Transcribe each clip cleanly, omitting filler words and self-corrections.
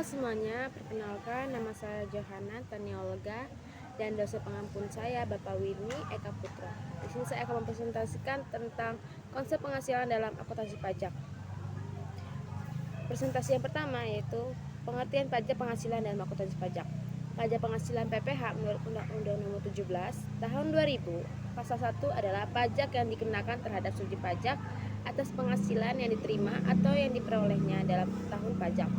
semuanya, perkenalkan nama saya Johanna Taniolga dan dosen pengampun saya Bapak Winnie Eka Putra. Di sini saya akan mempresentasikan tentang konsep penghasilan dalam akuntansi pajak. Presentasi yang pertama yaitu pengertian pajak penghasilan dalam akuntansi pajak. Pajak penghasilan PPH menurut Undang-Undang Nomor 17 Tahun 2000, Pasal 1 adalah pajak yang dikenakan terhadap subjek pajak atas penghasilan yang diterima atau yang diperolehnya dalam tahun pajak.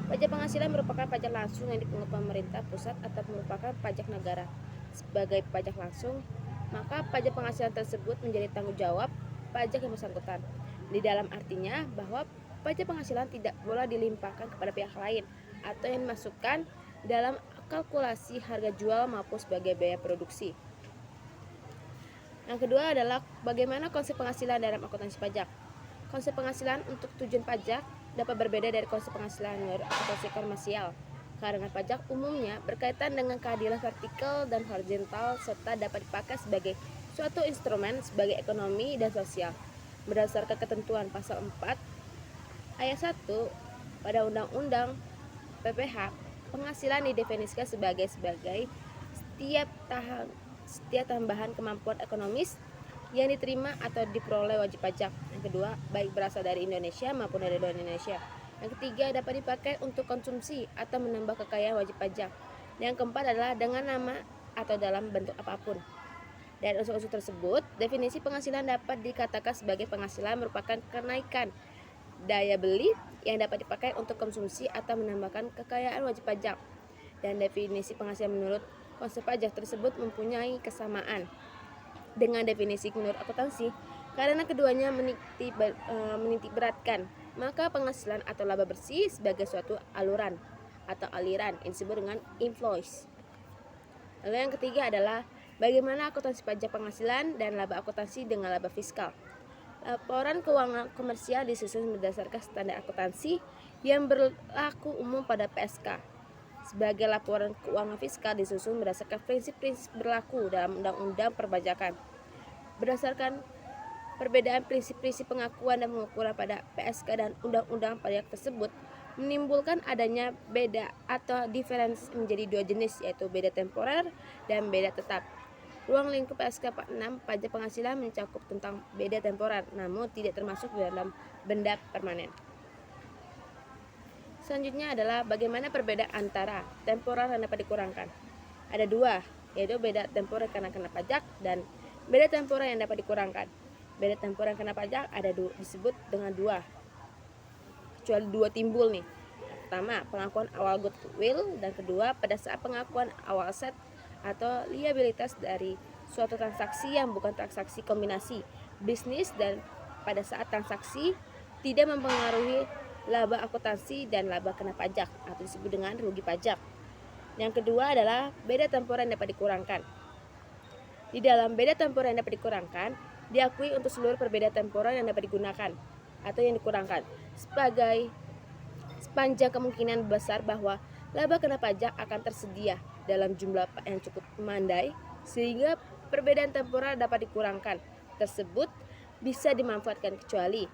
Pajak penghasilan merupakan pajak langsung yang dipungut pemerintah pusat atau merupakan pajak negara. Sebagai pajak langsung, maka pajak penghasilan tersebut menjadi tanggung jawab pajak yang bersangkutan. Di dalam artinya bahwa pajak penghasilan tidak boleh dilimpahkan kepada pihak lain atau yang dimasukkan dalam kalkulasi harga jual maupun sebagai biaya produksi. Yang kedua adalah bagaimana konsep penghasilan dalam akuntansi pajak. Konsep penghasilan untuk tujuan pajak dapat berbeda dari konsep penghasilan menurut akuntansi komersial, karena pajak umumnya berkaitan dengan keadilan vertikal dan horizontal serta dapat dipakai sebagai suatu instrumen sebagai ekonomi dan sosial. Berdasarkan ketentuan pasal 4 ayat 1 pada Undang-Undang PPH, penghasilan didefinisikan sebagai setiap tambahan kemampuan ekonomis yang diterima atau diperoleh wajib pajak. Yang kedua, baik berasal dari Indonesia maupun dari luar Indonesia. Yang ketiga, dapat dipakai untuk konsumsi atau menambah kekayaan wajib pajak. Dan yang keempat adalah dengan nama atau dalam bentuk apapun. Dari unsur-unsur tersebut, definisi penghasilan dapat dikatakan sebagai penghasilan merupakan kenaikan daya beli yang dapat dipakai untuk konsumsi atau menambahkan kekayaan wajib pajak. Dan definisi penghasilan menurut konsep pajak tersebut mempunyai kesamaan dengan definisi menurut akuntansi, karena keduanya menitik beratkan maka penghasilan atau laba bersih sebagai suatu aluran atau aliran yang disebut dengan inflows. Lalu yang ketiga adalah bagaimana akuntansi pajak penghasilan dan laba akuntansi dengan laba fiskal. Laporan keuangan komersial disusun berdasarkan standar akuntansi yang berlaku umum pada PSK. Sebagai laporan keuangan fiskal disusun berdasarkan prinsip-prinsip berlaku dalam Undang-Undang Perpajakan. Berdasarkan perbedaan prinsip-prinsip pengakuan dan pengukuran pada PSK dan Undang-Undang Pajak tersebut menimbulkan adanya beda atau diferensi menjadi dua jenis, yaitu beda temporer dan beda tetap. Ruang lingkup PSK 46 pajak penghasilan mencakup tentang beda temporer, namun tidak termasuk dalam benda permanen. Selanjutnya adalah bagaimana perbedaan antara temporer yang dapat dikurangkan. Ada dua, yaitu beda temporer karena kena pajak dan beda temporer yang dapat dikurangkan. Beda temporer yang kena pajak disebut dengan dua, kecuali dua timbul nih. Pertama, pengakuan awal goodwill, dan kedua, pada saat pengakuan awal aset atau liabilitas dari suatu transaksi yang bukan transaksi kombinasi bisnis dan pada saat transaksi tidak mempengaruhi laba akuntansi dan laba kena pajak atau disebut dengan rugi pajak. Yang kedua adalah beda temporer yang dapat dikurangkan. Di dalam beda temporer yang dapat dikurangkan, diakui untuk seluruh perbedaan temporer yang dapat digunakan atau yang dikurangkan sepanjang kemungkinan besar bahwa laba kena pajak akan tersedia dalam jumlah yang cukup memadai sehingga perbedaan temporer dapat dikurangkan tersebut bisa dimanfaatkan, kecuali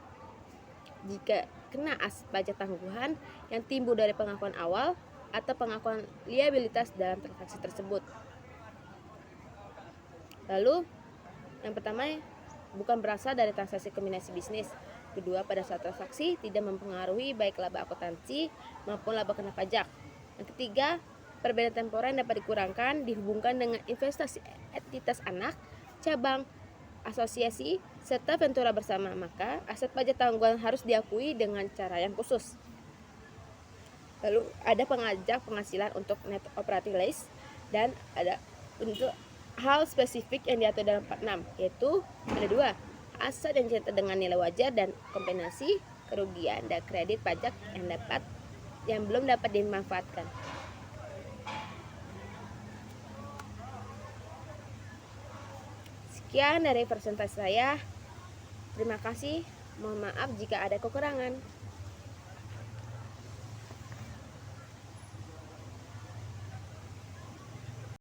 jika kena aset pajak tangguhan yang timbul dari pengakuan awal atau pengakuan liabilitas dalam transaksi tersebut. Lalu yang pertama, bukan berasal dari transaksi kombinasi bisnis. Kedua, pada saat transaksi tidak mempengaruhi baik laba akuntansi maupun laba kena pajak. Yang ketiga, perbedaan temporer yang dapat dikurangkan dihubungkan dengan investasi entitas anak, cabang, asosiasi, serta ventura bersama, maka aset pajak tanggungan harus diakui dengan cara yang khusus. Lalu ada pajak penghasilan untuk net operating loss dan ada untuk hal spesifik yang diatur dalam 46, yaitu ada dua, aset yang dicatat dengan nilai wajar dan kompensasi kerugian dan kredit pajak yang belum dapat dimanfaatkan. Sekian dari presentasi saya. Terima kasih. Mohon maaf jika ada kekurangan.